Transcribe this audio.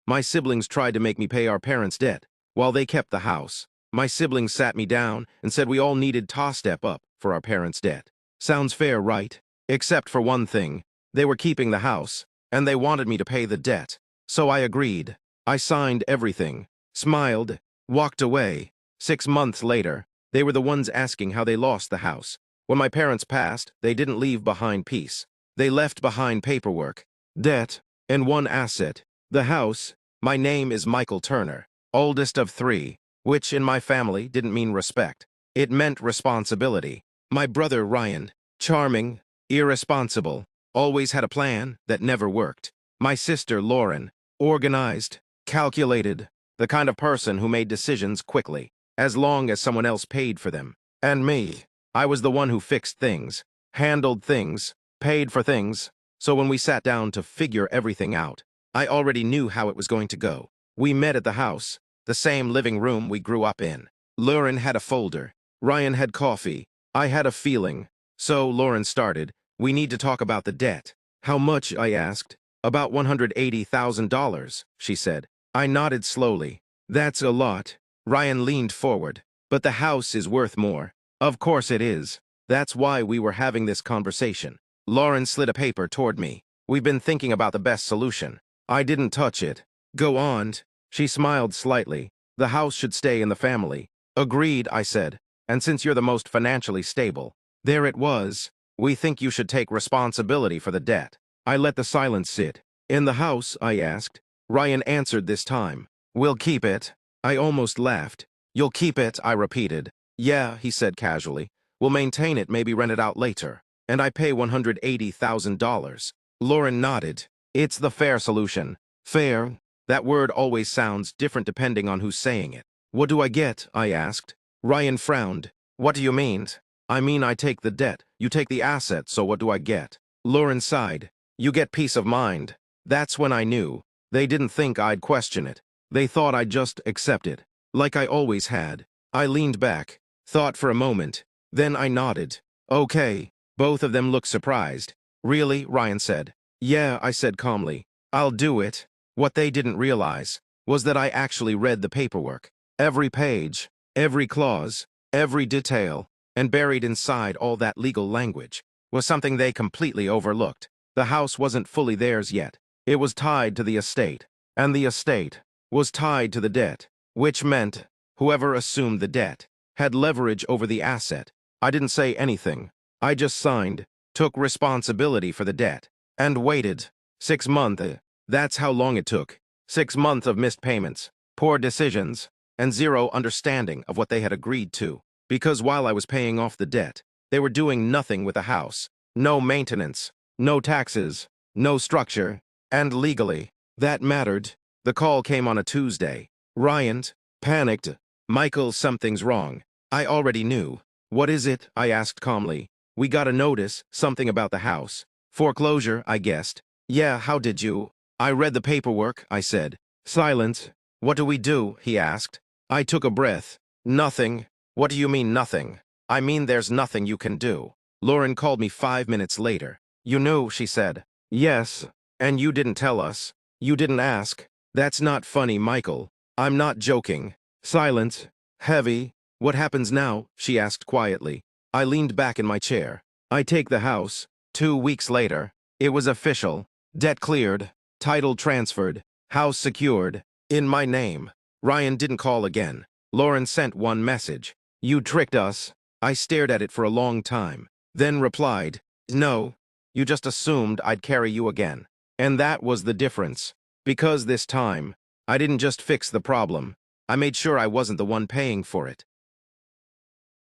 My siblings tried to make me pay our parents' debt, while they kept the house. My siblings sat me down and said we all needed to step up for our parents' debt. Sounds fair, right? Except for one thing. They were keeping the house, and they wanted me to pay the debt. So I agreed. I signed everything, smiled, walked away. 6 months later, they were the ones asking how they lost the house. When my parents passed, they didn't leave behind peace. They left behind paperwork, debt, and one asset, the house. My name is Michael Turner, oldest of 3, which in my family didn't mean respect. It meant responsibility. My brother Ryan, charming, irresponsible, always had a plan that never worked. My sister Lauren, organized, calculated, the kind of person who made decisions quickly, as long as someone else paid for them. And me, I was the one who fixed things, handled things, paid for things. So when we sat down to figure everything out, I already knew how it was going to go. We met at the house, the same living room we grew up in. Lauren had a folder. Ryan had coffee. I had a feeling. So Lauren started, "We need to talk about the debt." "How much?" I asked. "About $180,000, she said. I nodded slowly. "That's a lot." Ryan leaned forward. "But the house is worth more." "Of course it is. That's why we were having this conversation." Lauren slid a paper toward me. "We've been thinking about the best solution." I didn't touch it. "Go on." She smiled slightly. "The house should stay in the family." "Agreed," I said. "And since you're the most financially stable." There it was. "We think you should take responsibility for the debt." I let the silence sit. "In the house?" I asked. Ryan answered this time. "We'll keep it." I almost laughed. "You'll keep it," I repeated. "Yeah," he said casually. "We'll maintain it, maybe rent it out later. And I pay $180,000. Lauren nodded. "It's the fair solution." Fair? That word always sounds different depending on who's saying it. "What do I get?" I asked. Ryan frowned. "What do you mean?" "I mean I take the debt, you take the asset, so what do I get?" Lauren sighed. "You get peace of mind." That's when I knew. They didn't think I'd question it. They thought I'd just accept it, like I always had. I leaned back, thought for a moment. Then I nodded. "Okay." Both of them looked surprised. "Really?" Ryan said. "Yeah," I said calmly. "I'll do it." What they didn't realize was that I actually read the paperwork. Every page, every clause, every detail, and buried inside all that legal language was something they completely overlooked. The house wasn't fully theirs yet. It was tied to the estate, and the estate was tied to the debt, which meant whoever assumed the debt had leverage over the asset. I didn't say anything. I just signed, took responsibility for the debt, and waited. 6 months. That's how long it took. 6 months of missed payments, poor decisions, and zero understanding of what they had agreed to. Because while I was paying off the debt, they were doing nothing with the house. No maintenance, no taxes, no structure, and legally, that mattered. The call came on a Tuesday. Ryan, panicked. "Michael, something's wrong." I already knew. "What is it?" I asked calmly. "We got a notice, something about the house. Foreclosure," I guessed. "Yeah, how did you?" "I read the paperwork," I said. Silence. "What do we do?" he asked. I took a breath. "Nothing." "What do you mean, nothing?" "I mean there's nothing you can do." Lauren called me 5 minutes later. "You knew," she said. "Yes. And you didn't tell us. You didn't ask." "That's not funny, Michael. I'm not joking." Silence. Heavy. "What happens now?" she asked quietly. I leaned back in my chair. "I take the house." 2 weeks later, it was official. Debt cleared. Title transferred. House secured. In my name. Ryan didn't call again. Lauren sent one message. "You tricked us." I stared at it for a long time, then replied, "No, you just assumed I'd carry you again." And that was the difference. Because this time, I didn't just fix the problem. I made sure I wasn't the one paying for it.